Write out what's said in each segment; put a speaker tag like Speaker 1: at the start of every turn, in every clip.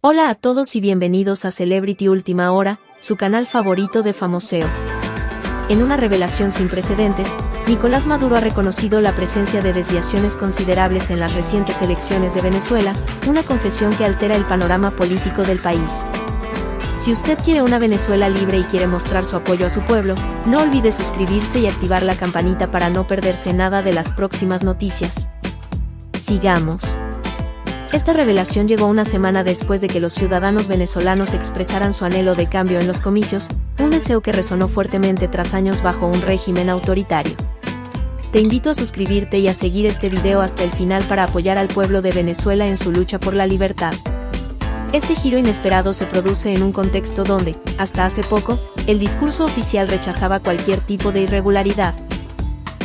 Speaker 1: Hola a todos y bienvenidos a Celebrity Última Hora, su canal favorito de famoseo. En una revelación sin precedentes, Nicolás Maduro ha reconocido la presencia de desviaciones considerables en las recientes elecciones de Venezuela, una confesión que altera el panorama político del país. Si usted quiere una Venezuela libre y quiere mostrar su apoyo a su pueblo, no olvide suscribirse y activar la campanita para no perderse nada de las próximas noticias. Sigamos. Esta revelación llegó una semana después de que los ciudadanos venezolanos expresaran su anhelo de cambio en los comicios, un deseo que resonó fuertemente tras años bajo un régimen autoritario. Te invito a suscribirte y a seguir este video hasta el final para apoyar al pueblo de Venezuela en su lucha por la libertad. Este giro inesperado se produce en un contexto donde, hasta hace poco, el discurso oficial rechazaba cualquier tipo de irregularidad.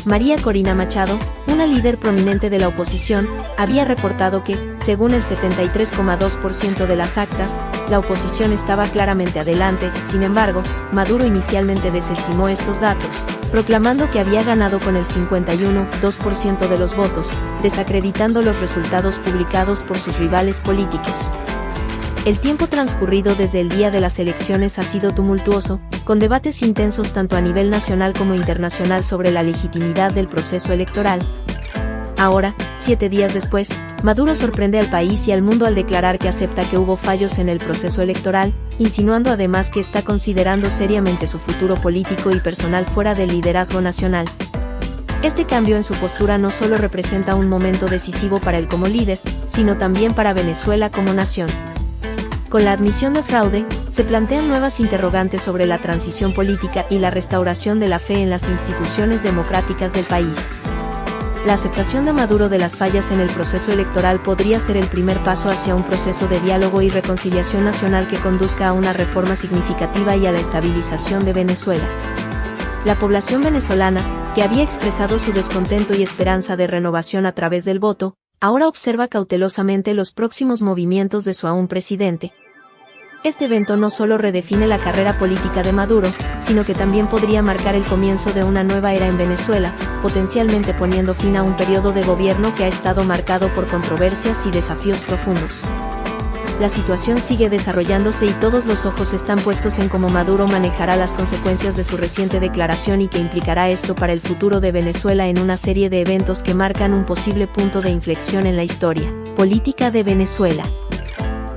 Speaker 1: María Corina Machado, una líder prominente de la oposición, había reportado que, según el 73,2% de las actas, la oposición estaba claramente adelante. Sin embargo, Maduro inicialmente desestimó estos datos, proclamando que había ganado con el 51,2% de los votos, desacreditando los resultados publicados por sus rivales políticos. El tiempo transcurrido desde el día de las elecciones ha sido tumultuoso, con debates intensos tanto a nivel nacional como internacional sobre la legitimidad del proceso electoral. Ahora, 7 días después, Maduro sorprende al país y al mundo al declarar que acepta que hubo fallos en el proceso electoral, insinuando además que está considerando seriamente su futuro político y personal fuera del liderazgo nacional. Este cambio en su postura no solo representa un momento decisivo para él como líder, sino también para Venezuela como nación. Con la admisión de fraude, se plantean nuevas interrogantes sobre la transición política y la restauración de la fe en las instituciones democráticas del país. La aceptación de Maduro de las fallas en el proceso electoral podría ser el primer paso hacia un proceso de diálogo y reconciliación nacional que conduzca a una reforma significativa y a la estabilización de Venezuela. La población venezolana, que había expresado su descontento y esperanza de renovación a través del voto, ahora observa cautelosamente los próximos movimientos de su aún presidente. Este evento no solo redefine la carrera política de Maduro, sino que también podría marcar el comienzo de una nueva era en Venezuela, potencialmente poniendo fin a un periodo de gobierno que ha estado marcado por controversias y desafíos profundos. La situación sigue desarrollándose y todos los ojos están puestos en cómo Maduro manejará las consecuencias de su reciente declaración y qué implicará esto para el futuro de Venezuela en una serie de eventos que marcan un posible punto de inflexión en la historia política de Venezuela.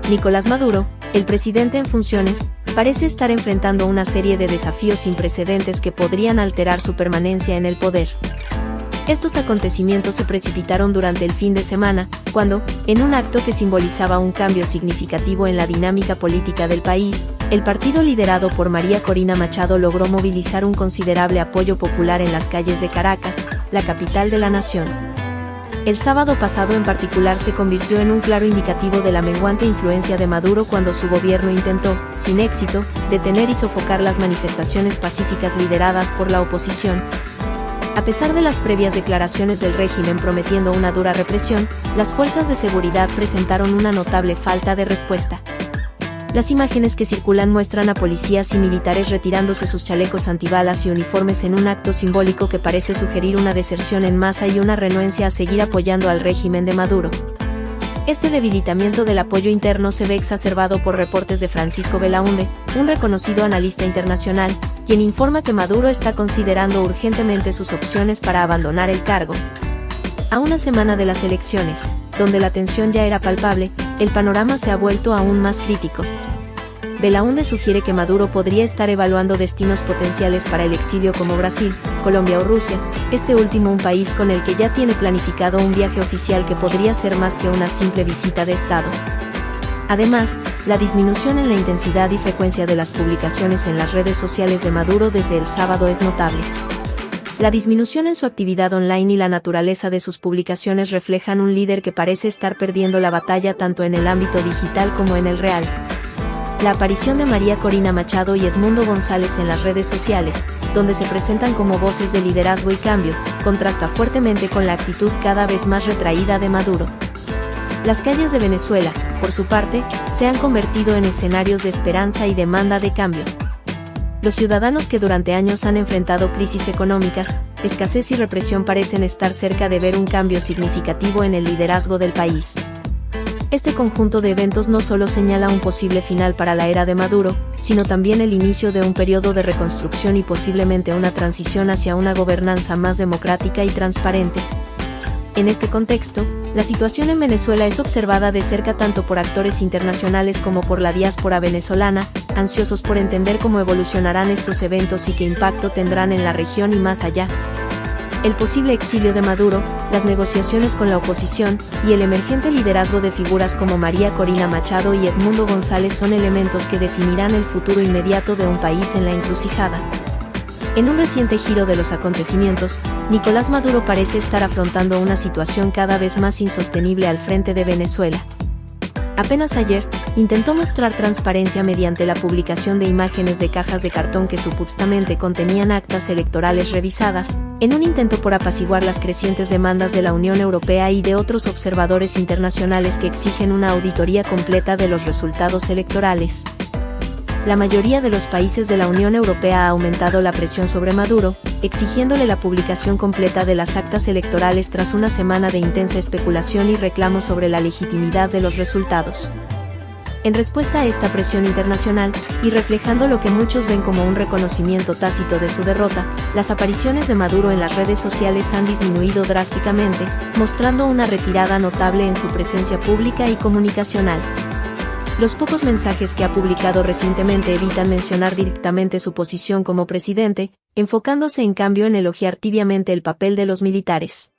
Speaker 1: Nicolás Maduro, el presidente en funciones, parece estar enfrentando una serie de desafíos sin precedentes que podrían alterar su permanencia en el poder. Estos acontecimientos se precipitaron durante el fin de semana, cuando, en un acto que simbolizaba un cambio significativo en la dinámica política del país, el partido liderado por María Corina Machado logró movilizar un considerable apoyo popular en las calles de Caracas, la capital de la nación. El sábado pasado en particular se convirtió en un claro indicativo de la menguante influencia de Maduro cuando su gobierno intentó, sin éxito, detener y sofocar las manifestaciones pacíficas lideradas por la oposición. A pesar de las previas declaraciones del régimen prometiendo una dura represión, las fuerzas de seguridad presentaron una notable falta de respuesta. Las imágenes que circulan muestran a policías y militares retirándose sus chalecos antibalas y uniformes en un acto simbólico que parece sugerir una deserción en masa y una renuencia a seguir apoyando al régimen de Maduro. Este debilitamiento del apoyo interno se ve exacerbado por reportes de Francisco Belaúnde, un reconocido analista internacional, quien informa que Maduro está considerando urgentemente sus opciones para abandonar el cargo. A una semana de las elecciones, donde la tensión ya era palpable, el panorama se ha vuelto aún más crítico. Belaúnde sugiere que Maduro podría estar evaluando destinos potenciales para el exilio como Brasil, Colombia o Rusia, este último un país con el que ya tiene planificado un viaje oficial que podría ser más que una simple visita de Estado. Además, la disminución en la intensidad y frecuencia de las publicaciones en las redes sociales de Maduro desde el sábado es notable. La disminución en su actividad online y la naturaleza de sus publicaciones reflejan un líder que parece estar perdiendo la batalla tanto en el ámbito digital como en el real. La aparición de María Corina Machado y Edmundo González en las redes sociales, donde se presentan como voces de liderazgo y cambio, contrasta fuertemente con la actitud cada vez más retraída de Maduro. Las calles de Venezuela, por su parte, se han convertido en escenarios de esperanza y demanda de cambio. Los ciudadanos que durante años han enfrentado crisis económicas, escasez y represión parecen estar cerca de ver un cambio significativo en el liderazgo del país. Este conjunto de eventos no solo señala un posible final para la era de Maduro, sino también el inicio de un periodo de reconstrucción y posiblemente una transición hacia una gobernanza más democrática y transparente. En este contexto, la situación en Venezuela es observada de cerca tanto por actores internacionales como por la diáspora venezolana, ansiosos por entender cómo evolucionarán estos eventos y qué impacto tendrán en la región y más allá. El posible exilio de Maduro, las negociaciones con la oposición, y el emergente liderazgo de figuras como María Corina Machado y Edmundo González son elementos que definirán el futuro inmediato de un país en la encrucijada. En un reciente giro de los acontecimientos, Nicolás Maduro parece estar afrontando una situación cada vez más insostenible al frente de Venezuela. Apenas ayer, intentó mostrar transparencia mediante la publicación de imágenes de cajas de cartón que supuestamente contenían actas electorales revisadas, en un intento por apaciguar las crecientes demandas de la Unión Europea y de otros observadores internacionales que exigen una auditoría completa de los resultados electorales. La mayoría de los países de la Unión Europea ha aumentado la presión sobre Maduro, exigiéndole la publicación completa de las actas electorales tras una semana de intensa especulación y reclamos sobre la legitimidad de los resultados. En respuesta a esta presión internacional, y reflejando lo que muchos ven como un reconocimiento tácito de su derrota, las apariciones de Maduro en las redes sociales han disminuido drásticamente, mostrando una retirada notable en su presencia pública y comunicacional. Los pocos mensajes que ha publicado recientemente evitan mencionar directamente su posición como presidente, enfocándose en cambio en elogiar tibiamente el papel de los militares.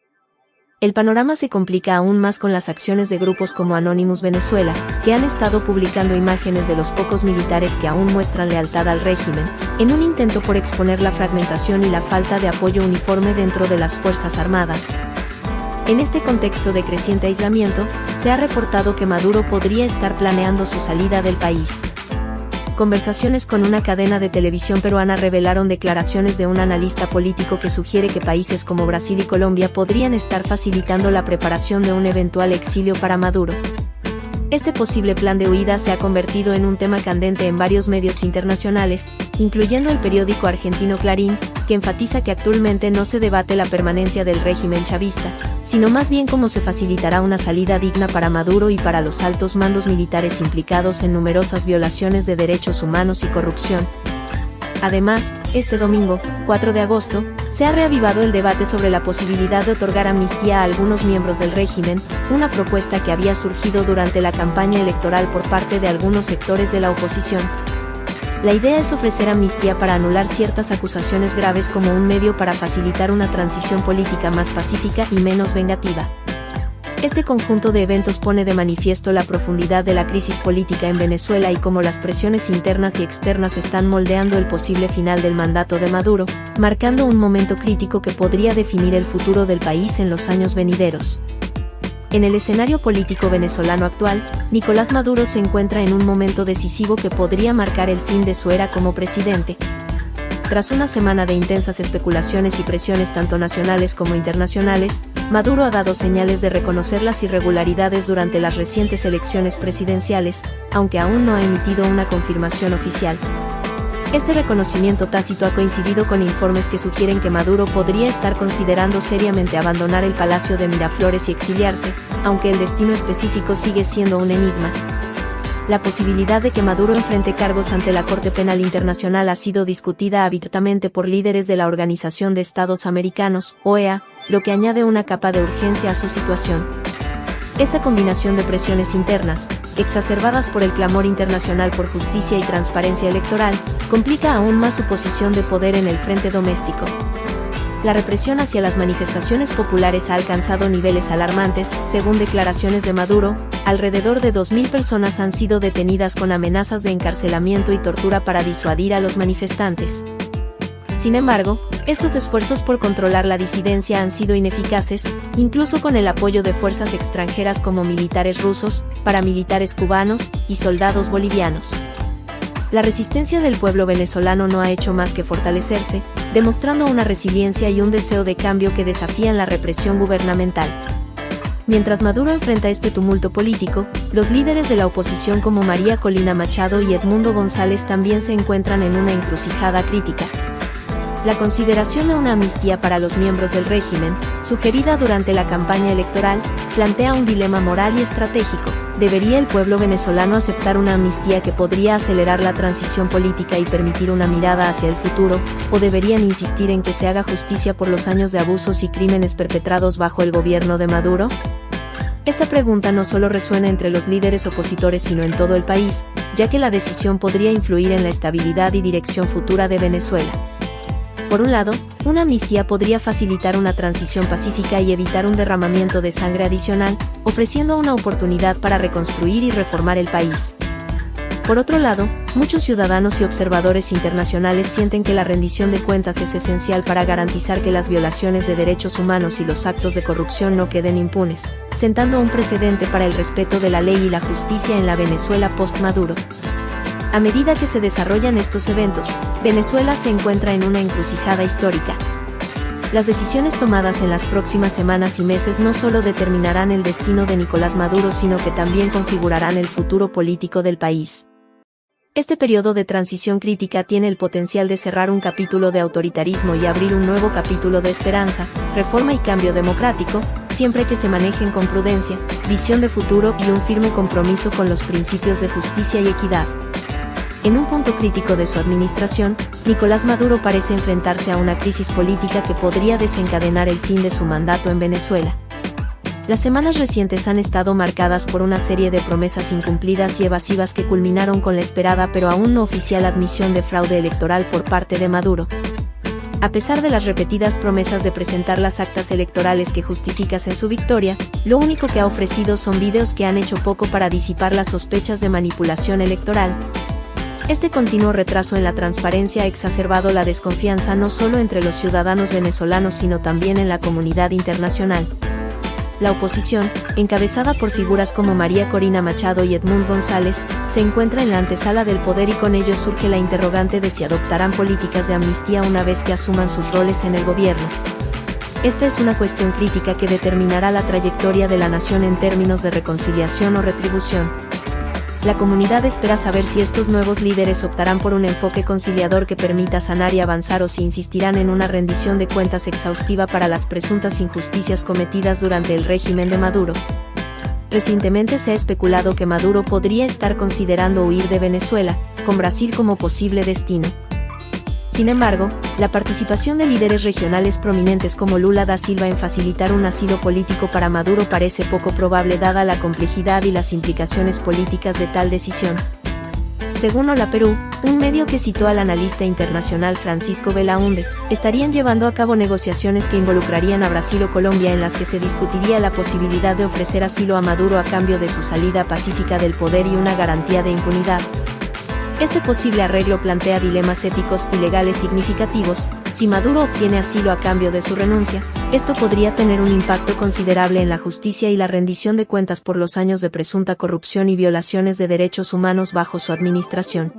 Speaker 1: El panorama se complica aún más con las acciones de grupos como Anonymous Venezuela, que han estado publicando imágenes de los pocos militares que aún muestran lealtad al régimen, en un intento por exponer la fragmentación y la falta de apoyo uniforme dentro de las Fuerzas Armadas. En este contexto de creciente aislamiento, se ha reportado que Maduro podría estar planeando su salida del país. Conversaciones con una cadena de televisión peruana revelaron declaraciones de un analista político que sugiere que países como Brasil y Colombia podrían estar facilitando la preparación de un eventual exilio para Maduro. Este posible plan de huida se ha convertido en un tema candente en varios medios internacionales, incluyendo el periódico argentino Clarín, que enfatiza que actualmente no se debate la permanencia del régimen chavista, sino más bien cómo se facilitará una salida digna para Maduro y para los altos mandos militares implicados en numerosas violaciones de derechos humanos y corrupción. Además, este domingo, 4 de agosto, se ha reavivado el debate sobre la posibilidad de otorgar amnistía a algunos miembros del régimen, una propuesta que había surgido durante la campaña electoral por parte de algunos sectores de la oposición. La idea es ofrecer amnistía para anular ciertas acusaciones graves como un medio para facilitar una transición política más pacífica y menos vengativa. Este conjunto de eventos pone de manifiesto la profundidad de la crisis política en Venezuela y cómo las presiones internas y externas están moldeando el posible final del mandato de Maduro, marcando un momento crítico que podría definir el futuro del país en los años venideros. En el escenario político venezolano actual, Nicolás Maduro se encuentra en un momento decisivo que podría marcar el fin de su era como presidente. Tras una semana de intensas especulaciones y presiones tanto nacionales como internacionales, Maduro ha dado señales de reconocer las irregularidades durante las recientes elecciones presidenciales, aunque aún no ha emitido una confirmación oficial. Este reconocimiento tácito ha coincidido con informes que sugieren que Maduro podría estar considerando seriamente abandonar el Palacio de Miraflores y exiliarse, aunque el destino específico sigue siendo un enigma. La posibilidad de que Maduro enfrente cargos ante la Corte Penal Internacional ha sido discutida abiertamente por líderes de la Organización de Estados Americanos, OEA, lo que añade una capa de urgencia a su situación. Esta combinación de presiones internas, exacerbadas por el clamor internacional por justicia y transparencia electoral, complica aún más su posición de poder en el frente doméstico. La represión hacia las manifestaciones populares ha alcanzado niveles alarmantes, según declaraciones de Maduro, alrededor de 2.000 personas han sido detenidas con amenazas de encarcelamiento y tortura para disuadir a los manifestantes. Sin embargo, estos esfuerzos por controlar la disidencia han sido ineficaces, incluso con el apoyo de fuerzas extranjeras como militares rusos, paramilitares cubanos y soldados bolivianos. La resistencia del pueblo venezolano no ha hecho más que fortalecerse, demostrando una resiliencia y un deseo de cambio que desafían la represión gubernamental. Mientras Maduro enfrenta este tumulto político, los líderes de la oposición como María Corina Machado y Edmundo González también se encuentran en una encrucijada crítica. La consideración de una amnistía para los miembros del régimen, sugerida durante la campaña electoral, plantea un dilema moral y estratégico. ¿debería el pueblo venezolano aceptar una amnistía que podría acelerar la transición política y permitir una mirada hacia el futuro, o deberían insistir en que se haga justicia por los años de abusos y crímenes perpetrados bajo el gobierno de Maduro? Esta pregunta no solo resuena entre los líderes opositores sino en todo el país, ya que la decisión podría influir en la estabilidad y dirección futura de Venezuela. Por un lado, una amnistía podría facilitar una transición pacífica y evitar un derramamiento de sangre adicional, ofreciendo una oportunidad para reconstruir y reformar el país. Por otro lado, muchos ciudadanos y observadores internacionales sienten que la rendición de cuentas es esencial para garantizar que las violaciones de derechos humanos y los actos de corrupción no queden impunes, sentando un precedente para el respeto de la ley y la justicia en la Venezuela post-Maduro. A medida que se desarrollan estos eventos, Venezuela se encuentra en una encrucijada histórica. Las decisiones tomadas en las próximas semanas y meses no solo determinarán el destino de Nicolás Maduro, sino que también configurarán el futuro político del país. Este periodo de transición crítica tiene el potencial de cerrar un capítulo de autoritarismo y abrir un nuevo capítulo de esperanza, reforma y cambio democrático, siempre que se manejen con prudencia, visión de futuro y un firme compromiso con los principios de justicia y equidad. En un punto crítico de su administración, Nicolás Maduro parece enfrentarse a una crisis política que podría desencadenar el fin de su mandato en Venezuela. Las semanas recientes han estado marcadas por una serie de promesas incumplidas y evasivas que culminaron con la esperada pero aún no oficial admisión de fraude electoral por parte de Maduro. A pesar de las repetidas promesas de presentar las actas electorales que justificasen su victoria, lo único que ha ofrecido son videos que han hecho poco para disipar las sospechas de manipulación electoral. Este continuo retraso en la transparencia ha exacerbado la desconfianza no solo entre los ciudadanos venezolanos sino también en la comunidad internacional. La oposición, encabezada por figuras como María Corina Machado y Edmundo González, se encuentra en la antesala del poder y con ello surge la interrogante de si adoptarán políticas de amnistía una vez que asuman sus roles en el gobierno. Esta es una cuestión crítica que determinará la trayectoria de la nación en términos de reconciliación o retribución. La comunidad espera saber si estos nuevos líderes optarán por un enfoque conciliador que permita sanar y avanzar o si insistirán en una rendición de cuentas exhaustiva para las presuntas injusticias cometidas durante el régimen de Maduro. Recientemente se ha especulado que Maduro podría estar considerando huir de Venezuela, con Brasil como posible destino. Sin embargo, la participación de líderes regionales prominentes como Lula da Silva en facilitar un asilo político para Maduro parece poco probable dada la complejidad y las implicaciones políticas de tal decisión. Según Hola Perú, un medio que citó al analista internacional Francisco Belaunde, estarían llevando a cabo negociaciones que involucrarían a Brasil o Colombia en las que se discutiría la posibilidad de ofrecer asilo a Maduro a cambio de su salida pacífica del poder y una garantía de impunidad. Este posible arreglo plantea dilemas éticos y legales significativos. Si Maduro obtiene asilo a cambio de su renuncia, esto podría tener un impacto considerable en la justicia y la rendición de cuentas por los años de presunta corrupción y violaciones de derechos humanos bajo su administración.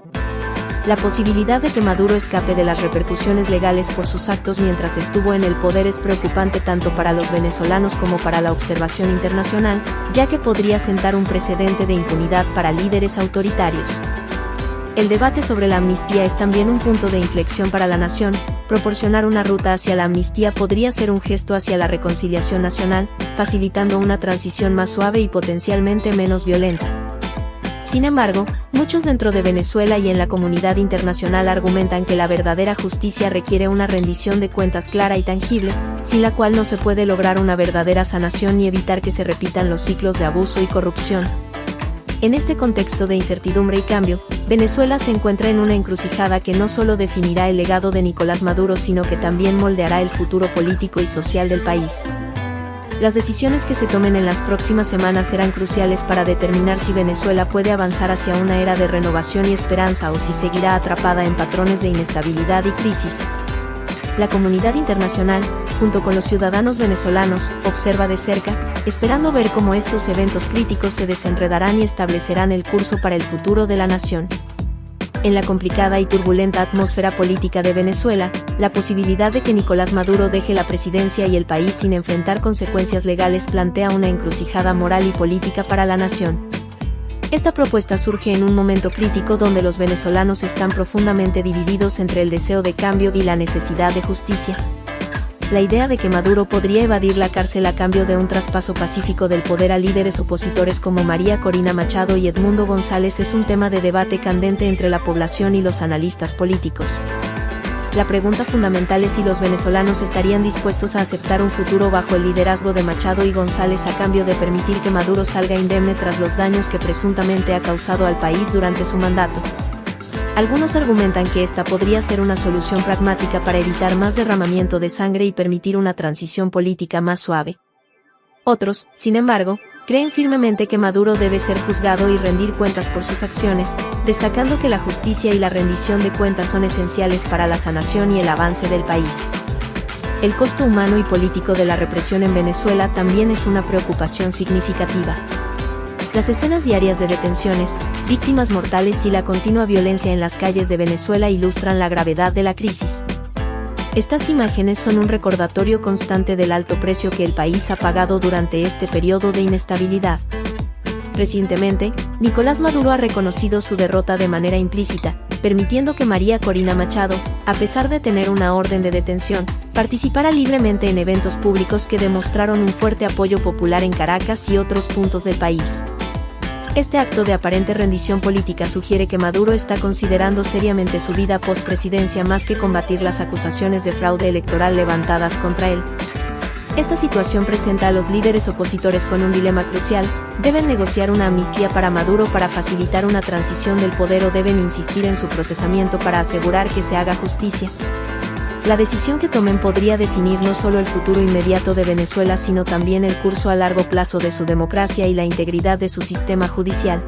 Speaker 1: La posibilidad de que Maduro escape de las repercusiones legales por sus actos mientras estuvo en el poder es preocupante tanto para los venezolanos como para la observación internacional, ya que podría sentar un precedente de impunidad para líderes autoritarios. El debate sobre la amnistía es también un punto de inflexión para la nación. Proporcionar una ruta hacia la amnistía podría ser un gesto hacia la reconciliación nacional, facilitando una transición más suave y potencialmente menos violenta. Sin embargo, muchos dentro de Venezuela y en la comunidad internacional argumentan que la verdadera justicia requiere una rendición de cuentas clara y tangible, sin la cual no se puede lograr una verdadera sanación ni evitar que se repitan los ciclos de abuso y corrupción. En este contexto de incertidumbre y cambio, Venezuela se encuentra en una encrucijada que no solo definirá el legado de Nicolás Maduro sino que también moldeará el futuro político y social del país. Las decisiones que se tomen en las próximas semanas serán cruciales para determinar si Venezuela puede avanzar hacia una era de renovación y esperanza o si seguirá atrapada en patrones de inestabilidad y crisis. La comunidad internacional, junto con los ciudadanos venezolanos, observa de cerca, esperando ver cómo estos eventos críticos se desenredarán y establecerán el curso para el futuro de la nación. En la complicada y turbulenta atmósfera política de Venezuela, la posibilidad de que Nicolás Maduro deje la presidencia y el país sin enfrentar consecuencias legales plantea una encrucijada moral y política para la nación. Esta propuesta surge en un momento crítico donde los venezolanos están profundamente divididos entre el deseo de cambio y la necesidad de justicia. La idea de que Maduro podría evadir la cárcel a cambio de un traspaso pacífico del poder a líderes opositores como María Corina Machado y Edmundo González es un tema de debate candente entre la población y los analistas políticos. La pregunta fundamental es si los venezolanos estarían dispuestos a aceptar un futuro bajo el liderazgo de Machado y González a cambio de permitir que Maduro salga indemne tras los daños que presuntamente ha causado al país durante su mandato. Algunos argumentan que esta podría ser una solución pragmática para evitar más derramamiento de sangre y permitir una transición política más suave. Otros, sin embargo, creen firmemente que Maduro debe ser juzgado y rendir cuentas por sus acciones, destacando que la justicia y la rendición de cuentas son esenciales para la sanación y el avance del país. El costo humano y político de la represión en Venezuela también es una preocupación significativa. Las escenas diarias de detenciones, víctimas mortales y la continua violencia en las calles de Venezuela ilustran la gravedad de la crisis. Estas imágenes son un recordatorio constante del alto precio que el país ha pagado durante este periodo de inestabilidad. Recientemente, Nicolás Maduro ha reconocido su derrota de manera implícita, permitiendo que María Corina Machado, a pesar de tener una orden de detención, participara libremente en eventos públicos que demostraron un fuerte apoyo popular en Caracas y otros puntos del país. Este acto de aparente rendición política sugiere que Maduro está considerando seriamente su vida post-presidencia más que combatir las acusaciones de fraude electoral levantadas contra él. Esta situación presenta a los líderes opositores con un dilema crucial: ¿deben negociar una amnistía para Maduro para facilitar una transición del poder o deben insistir en su procesamiento para asegurar que se haga justicia? La decisión que tomen podría definir no solo el futuro inmediato de Venezuela sino también el curso a largo plazo de su democracia y la integridad de su sistema judicial.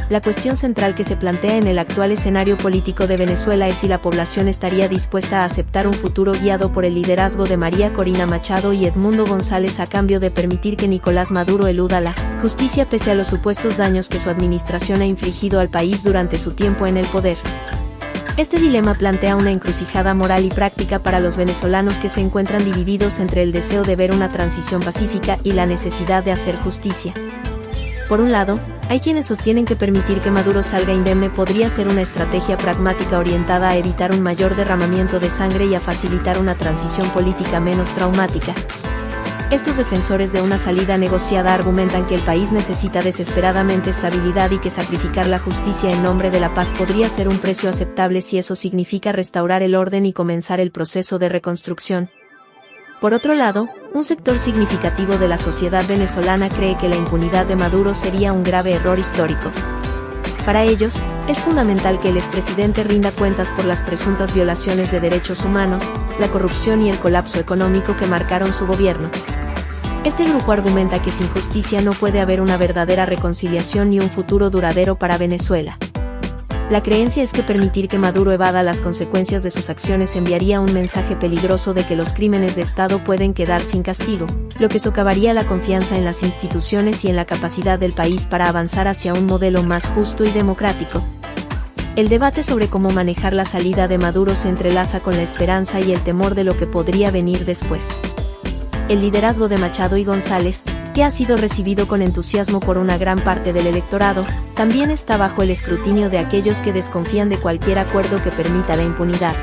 Speaker 1: La cuestión central que se plantea en el actual escenario político de Venezuela es si la población estaría dispuesta a aceptar un futuro guiado por el liderazgo de María Corina Machado y Edmundo González a cambio de permitir que Nicolás Maduro eluda la justicia pese a los supuestos daños que su administración ha infligido al país durante su tiempo en el poder. Este dilema plantea una encrucijada moral y práctica para los venezolanos que se encuentran divididos entre el deseo de ver una transición pacífica y la necesidad de hacer justicia. Por un lado, hay quienes sostienen que permitir que Maduro salga indemne podría ser una estrategia pragmática orientada a evitar un mayor derramamiento de sangre y a facilitar una transición política menos traumática. Estos defensores de una salida negociada argumentan que el país necesita desesperadamente estabilidad y que sacrificar la justicia en nombre de la paz podría ser un precio aceptable si eso significa restaurar el orden y comenzar el proceso de reconstrucción. Por otro lado, un sector significativo de la sociedad venezolana cree que la impunidad de Maduro sería un grave error histórico. Para ellos, es fundamental que el expresidente rinda cuentas por las presuntas violaciones de derechos humanos, la corrupción y el colapso económico que marcaron su gobierno. Este grupo argumenta que sin justicia no puede haber una verdadera reconciliación ni un futuro duradero para Venezuela. La creencia es que permitir que Maduro evada las consecuencias de sus acciones enviaría un mensaje peligroso de que los crímenes de Estado pueden quedar sin castigo, lo que socavaría la confianza en las instituciones y en la capacidad del país para avanzar hacia un modelo más justo y democrático. El debate sobre cómo manejar la salida de Maduro se entrelaza con la esperanza y el temor de lo que podría venir después. El liderazgo de Machado y González, que ha sido recibido con entusiasmo por una gran parte del electorado, también está bajo el escrutinio de aquellos que desconfían de cualquier acuerdo que permita la impunidad.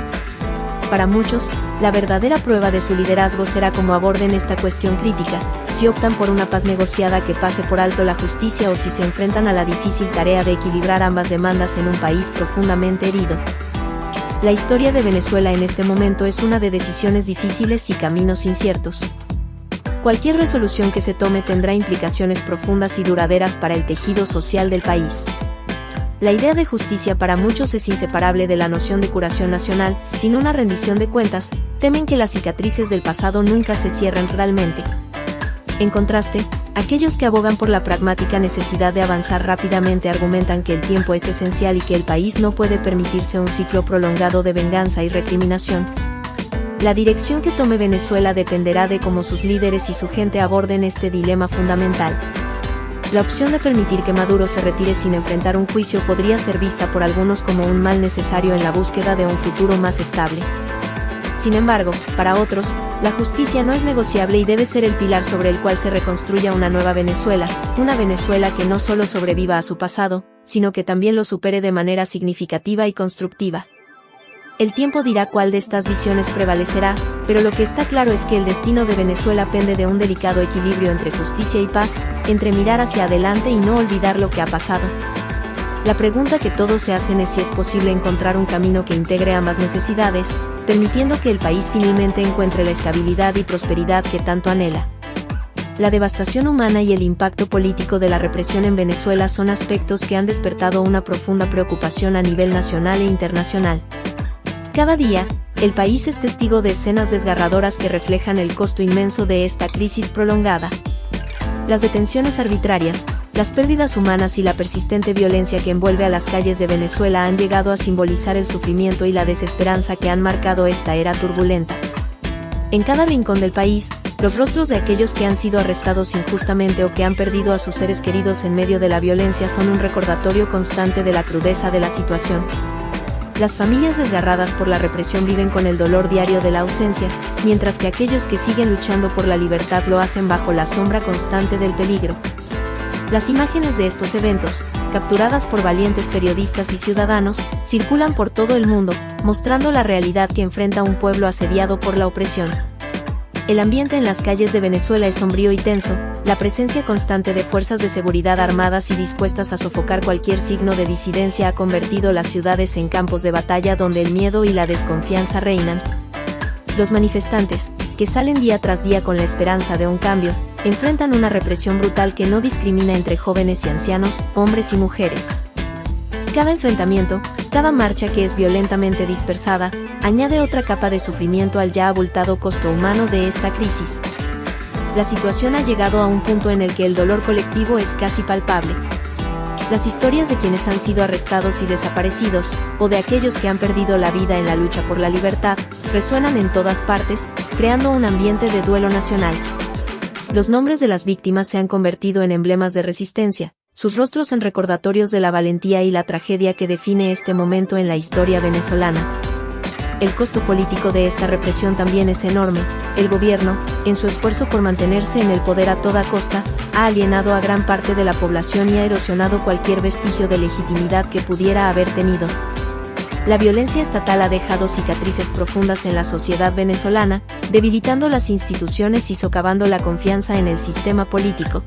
Speaker 1: Para muchos, la verdadera prueba de su liderazgo será cómo aborden esta cuestión crítica, si optan por una paz negociada que pase por alto la justicia o si se enfrentan a la difícil tarea de equilibrar ambas demandas en un país profundamente herido. La historia de Venezuela en este momento es una de decisiones difíciles y caminos inciertos. Cualquier resolución que se tome tendrá implicaciones profundas y duraderas para el tejido social del país. La idea de justicia para muchos es inseparable de la noción de curación nacional. Sin una rendición de cuentas, temen que las cicatrices del pasado nunca se cierren realmente. En contraste, aquellos que abogan por la pragmática necesidad de avanzar rápidamente argumentan que el tiempo es esencial y que el país no puede permitirse un ciclo prolongado de venganza y recriminación. La dirección que tome Venezuela dependerá de cómo sus líderes y su gente aborden este dilema fundamental. La opción de permitir que Maduro se retire sin enfrentar un juicio podría ser vista por algunos como un mal necesario en la búsqueda de un futuro más estable. Sin embargo, para otros, la justicia no es negociable y debe ser el pilar sobre el cual se reconstruya una nueva Venezuela, una Venezuela que no solo sobreviva a su pasado, sino que también lo supere de manera significativa y constructiva. El tiempo dirá cuál de estas visiones prevalecerá, pero lo que está claro es que el destino de Venezuela pende de un delicado equilibrio entre justicia y paz, entre mirar hacia adelante y no olvidar lo que ha pasado. La pregunta que todos se hacen es si es posible encontrar un camino que integre ambas necesidades, permitiendo que el país finalmente encuentre la estabilidad y prosperidad que tanto anhela. La devastación humana y el impacto político de la represión en Venezuela son aspectos que han despertado una profunda preocupación a nivel nacional e internacional. Cada día, el país es testigo de escenas desgarradoras que reflejan el costo inmenso de esta crisis prolongada. Las detenciones arbitrarias, las pérdidas humanas y la persistente violencia que envuelve a las calles de Venezuela han llegado a simbolizar el sufrimiento y la desesperanza que han marcado esta era turbulenta. En cada rincón del país, los rostros de aquellos que han sido arrestados injustamente o que han perdido a sus seres queridos en medio de la violencia son un recordatorio constante de la crudeza de la situación. Las familias desgarradas por la represión viven con el dolor diario de la ausencia, mientras que aquellos que siguen luchando por la libertad lo hacen bajo la sombra constante del peligro. Las imágenes de estos eventos, capturadas por valientes periodistas y ciudadanos, circulan por todo el mundo, mostrando la realidad que enfrenta un pueblo asediado por la opresión. El ambiente en las calles de Venezuela es sombrío y tenso, la presencia constante de fuerzas de seguridad armadas y dispuestas a sofocar cualquier signo de disidencia ha convertido las ciudades en campos de batalla donde el miedo y la desconfianza reinan. Los manifestantes, que salen día tras día con la esperanza de un cambio, enfrentan una represión brutal que no discrimina entre jóvenes y ancianos, hombres y mujeres. Cada enfrentamiento, cada marcha que es violentamente dispersada, añade otra capa de sufrimiento al ya abultado costo humano de esta crisis. La situación ha llegado a un punto en el que el dolor colectivo es casi palpable. Las historias de quienes han sido arrestados y desaparecidos, o de aquellos que han perdido la vida en la lucha por la libertad, resuenan en todas partes, creando un ambiente de duelo nacional. Los nombres de las víctimas se han convertido en emblemas de resistencia, sus rostros en recordatorios de la valentía y la tragedia que define este momento en la historia venezolana. El costo político de esta represión también es enorme. El gobierno, en su esfuerzo por mantenerse en el poder a toda costa, ha alienado a gran parte de la población y ha erosionado cualquier vestigio de legitimidad que pudiera haber tenido. La violencia estatal ha dejado cicatrices profundas en la sociedad venezolana, debilitando las instituciones y socavando la confianza en el sistema político.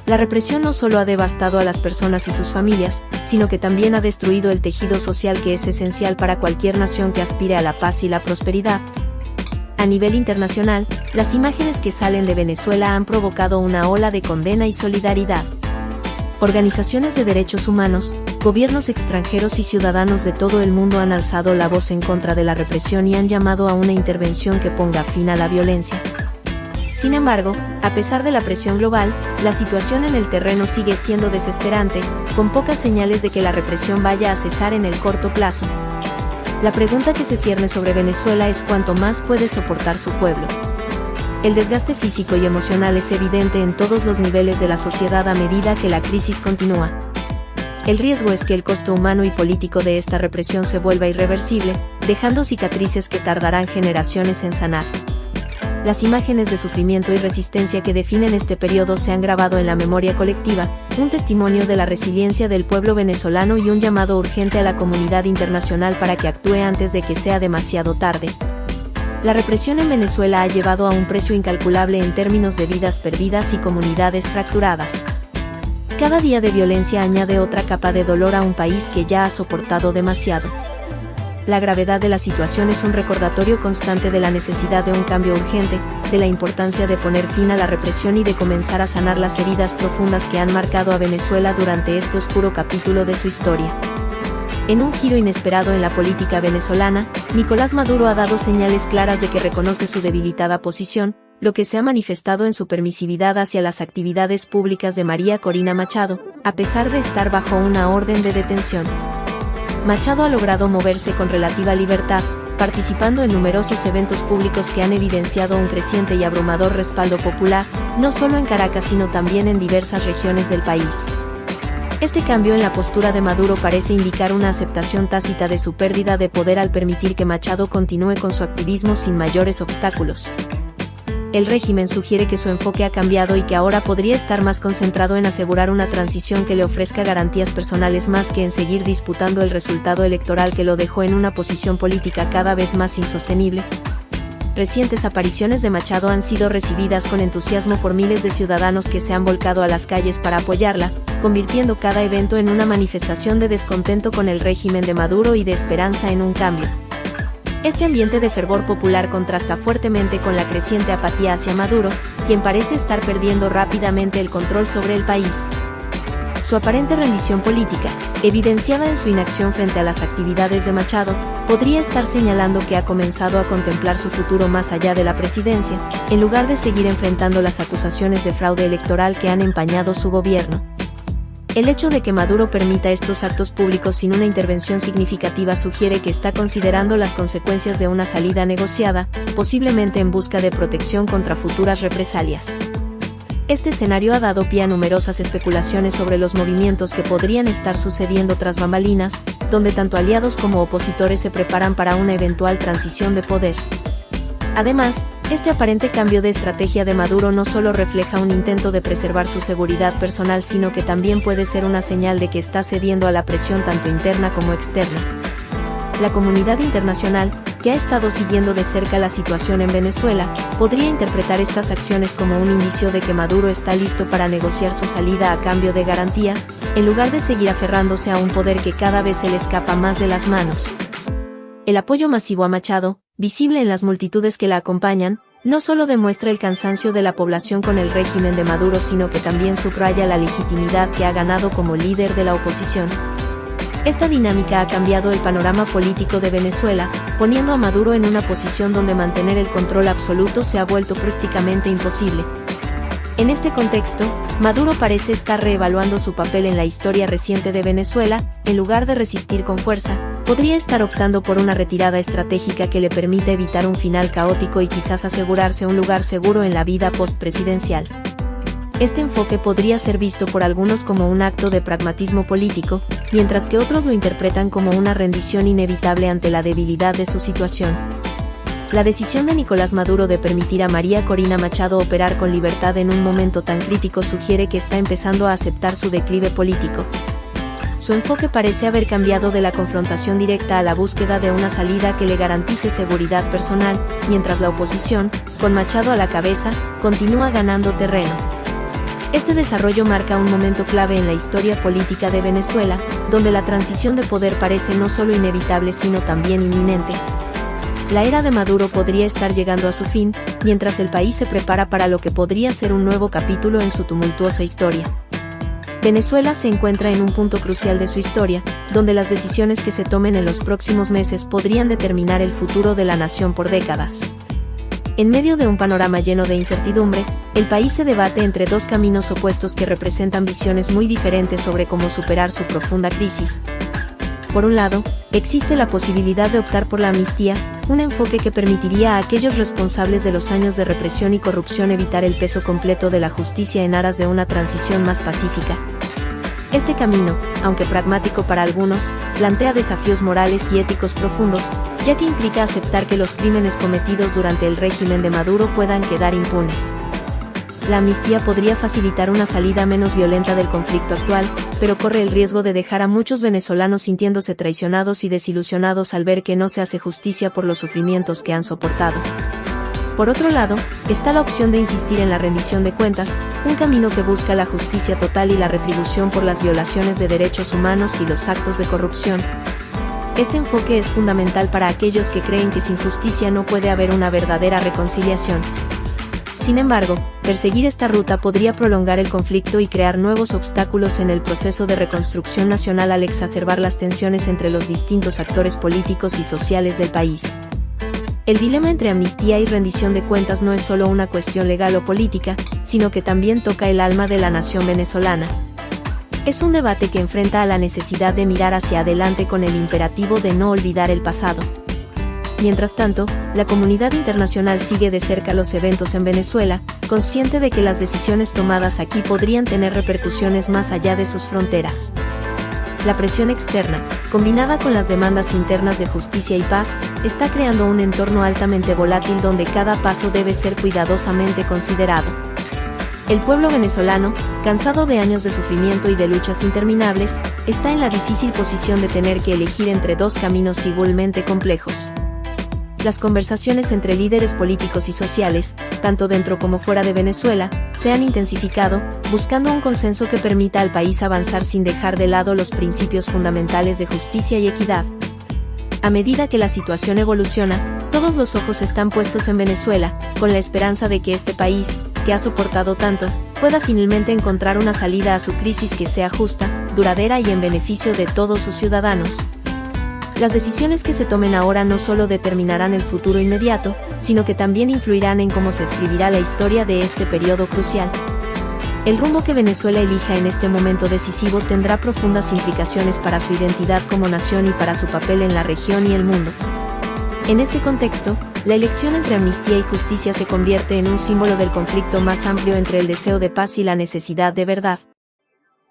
Speaker 1: La represión no solo ha devastado a las personas y sus familias, sino que también ha destruido el tejido social que es esencial para cualquier nación que aspire a la paz y la prosperidad. A nivel internacional, las imágenes que salen de Venezuela han provocado una ola de condena y solidaridad. Organizaciones de derechos humanos, gobiernos extranjeros y ciudadanos de todo el mundo han alzado la voz en contra de la represión y han llamado a una intervención que ponga fin a la violencia. Sin embargo, a pesar de la presión global, la situación en el terreno sigue siendo desesperante, con pocas señales de que la represión vaya a cesar en el corto plazo. La pregunta que se cierne sobre Venezuela es cuánto más puede soportar su pueblo. El desgaste físico y emocional es evidente en todos los niveles de la sociedad a medida que la crisis continúa. El riesgo es que el costo humano y político de esta represión se vuelva irreversible, dejando cicatrices que tardarán generaciones en sanar. Las imágenes de sufrimiento y resistencia que definen este periodo se han grabado en la memoria colectiva, un testimonio de la resiliencia del pueblo venezolano y un llamado urgente a la comunidad internacional para que actúe antes de que sea demasiado tarde. La represión en Venezuela ha llevado a un precio incalculable en términos de vidas perdidas y comunidades fracturadas. Cada día de violencia añade otra capa de dolor a un país que ya ha soportado demasiado. La gravedad de la situación es un recordatorio constante de la necesidad de un cambio urgente, de la importancia de poner fin a la represión y de comenzar a sanar las heridas profundas que han marcado a Venezuela durante este oscuro capítulo de su historia. En un giro inesperado en la política venezolana, Nicolás Maduro ha dado señales claras de que reconoce su debilitada posición, lo que se ha manifestado en su permisividad hacia las actividades públicas de María Corina Machado, a pesar de estar bajo una orden de detención. Machado ha logrado moverse con relativa libertad, participando en numerosos eventos públicos que han evidenciado un creciente y abrumador respaldo popular, no solo en Caracas sino también en diversas regiones del país. Este cambio en la postura de Maduro parece indicar una aceptación tácita de su pérdida de poder al permitir que Machado continúe con su activismo sin mayores obstáculos. el régimen sugiere que su enfoque ha cambiado y que ahora podría estar más concentrado en asegurar una transición que le ofrezca garantías personales más que en seguir disputando el resultado electoral que lo dejó en una posición política cada vez más insostenible. Recientes apariciones de Machado han sido recibidas con entusiasmo por miles de ciudadanos que se han volcado a las calles para apoyarla, convirtiendo cada evento en una manifestación de descontento con el régimen de Maduro y de esperanza en un cambio. Este ambiente de fervor popular contrasta fuertemente con la creciente apatía hacia Maduro, quien parece estar perdiendo rápidamente el control sobre el país. Su aparente rendición política, evidenciada en su inacción frente a las actividades de Machado, podría estar señalando que ha comenzado a contemplar su futuro más allá de la presidencia, en lugar de seguir enfrentando las acusaciones de fraude electoral que han empañado su gobierno. El hecho de que Maduro permita estos actos públicos sin una intervención significativa sugiere que está considerando las consecuencias de una salida negociada, posiblemente en busca de protección contra futuras represalias. Este escenario ha dado pie a numerosas especulaciones sobre los movimientos que podrían estar sucediendo tras bambalinas, donde tanto aliados como opositores se preparan para una eventual transición de poder. Además, este aparente cambio de estrategia de Maduro no solo refleja un intento de preservar su seguridad personal, sino que también puede ser una señal de que está cediendo a la presión tanto interna como externa. La comunidad internacional, que ha estado siguiendo de cerca la situación en Venezuela, podría interpretar estas acciones como un indicio de que Maduro está listo para negociar su salida a cambio de garantías, en lugar de seguir aferrándose a un poder que cada vez se le escapa más de las manos. El apoyo masivo a Machado, visible en las multitudes que la acompañan, no solo demuestra el cansancio de la población con el régimen de Maduro, sino que también subraya la legitimidad que ha ganado como líder de la oposición. Esta dinámica ha cambiado el panorama político de Venezuela, poniendo a Maduro en una posición donde mantener el control absoluto se ha vuelto prácticamente imposible. En este contexto, Maduro parece estar reevaluando su papel en la historia reciente de Venezuela. En lugar de resistir con fuerza, podría estar optando por una retirada estratégica que le permita evitar un final caótico y quizás asegurarse un lugar seguro en la vida postpresidencial. Este enfoque podría ser visto por algunos como un acto de pragmatismo político, mientras que otros lo interpretan como una rendición inevitable ante la debilidad de su situación. La decisión de Nicolás Maduro de permitir a María Corina Machado operar con libertad en un momento tan crítico sugiere que está empezando a aceptar su declive político. Su enfoque parece haber cambiado de la confrontación directa a la búsqueda de una salida que le garantice seguridad personal, mientras la oposición, con Machado a la cabeza, continúa ganando terreno. Este desarrollo marca un momento clave en la historia política de Venezuela, donde la transición de poder parece no solo inevitable sino también inminente. La era de Maduro podría estar llegando a su fin, mientras el país se prepara para lo que podría ser un nuevo capítulo en su tumultuosa historia. Venezuela se encuentra en un punto crucial de su historia, donde las decisiones que se tomen en los próximos meses podrían determinar el futuro de la nación por décadas. En medio de un panorama lleno de incertidumbre, el país se debate entre dos caminos opuestos que representan visiones muy diferentes sobre cómo superar su profunda crisis. Por un lado, existe la posibilidad de optar por la amnistía, un enfoque que permitiría a aquellos responsables de los años de represión y corrupción evitar el peso completo de la justicia en aras de una transición más pacífica. Este camino, aunque pragmático para algunos, plantea desafíos morales y éticos profundos, ya que implica aceptar que los crímenes cometidos durante el régimen de Maduro puedan quedar impunes. La amnistía podría facilitar una salida menos violenta del conflicto actual, pero corre el riesgo de dejar a muchos venezolanos sintiéndose traicionados y desilusionados al ver que no se hace justicia por los sufrimientos que han soportado. Por otro lado, está la opción de insistir en la rendición de cuentas, un camino que busca la justicia total y la retribución por las violaciones de derechos humanos y los actos de corrupción. Este enfoque es fundamental para aquellos que creen que sin justicia no puede haber una verdadera reconciliación. Sin embargo, perseguir esta ruta podría prolongar el conflicto y crear nuevos obstáculos en el proceso de reconstrucción nacional al exacerbar las tensiones entre los distintos actores políticos y sociales del país. El dilema entre amnistía y rendición de cuentas no es solo una cuestión legal o política, sino que también toca el alma de la nación venezolana. Es un debate que enfrenta a la necesidad de mirar hacia adelante con el imperativo de no olvidar el pasado. Mientras tanto, la comunidad internacional sigue de cerca los eventos en Venezuela, consciente de que las decisiones tomadas aquí podrían tener repercusiones más allá de sus fronteras. la presión externa, combinada con las demandas internas de justicia y paz, está creando un entorno altamente volátil donde cada paso debe ser cuidadosamente considerado. El pueblo venezolano, cansado de años de sufrimiento y de luchas interminables, está en la difícil posición de tener que elegir entre dos caminos igualmente complejos. Las conversaciones entre líderes políticos y sociales, tanto dentro como fuera de Venezuela, se han intensificado, buscando un consenso que permita al país avanzar sin dejar de lado los principios fundamentales de justicia y equidad. A medida que la situación evoluciona, todos los ojos están puestos en Venezuela, con la esperanza de que este país, que ha soportado tanto, pueda finalmente encontrar una salida a su crisis que sea justa, duradera y en beneficio de todos sus ciudadanos. Las decisiones que se tomen ahora no solo determinarán el futuro inmediato, sino que también influirán en cómo se escribirá la historia de este periodo crucial. El rumbo que Venezuela elija en este momento decisivo tendrá profundas implicaciones para su identidad como nación y para su papel en la región y el mundo. En este contexto, la elección entre amnistía y justicia se convierte en un símbolo del conflicto más amplio entre el deseo de paz y la necesidad de verdad.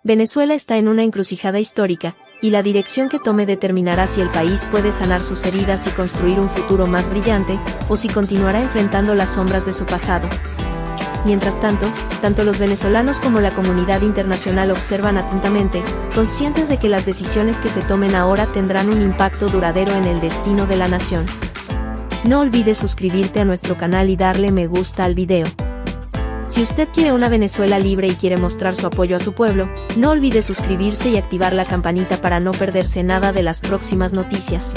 Speaker 1: Venezuela está en una encrucijada histórica, y la dirección que tome determinará si el país puede sanar sus heridas y construir un futuro más brillante, o si continuará enfrentando las sombras de su pasado. Mientras tanto, tanto los venezolanos como la comunidad internacional observan atentamente, conscientes de que las decisiones que se tomen ahora tendrán un impacto duradero en el destino de la nación. No olvides suscribirte a nuestro canal y darle me gusta al video. Si usted quiere una Venezuela libre y quiere mostrar su apoyo a su pueblo, no olvide suscribirse y activar la campanita para no perderse nada de las próximas noticias.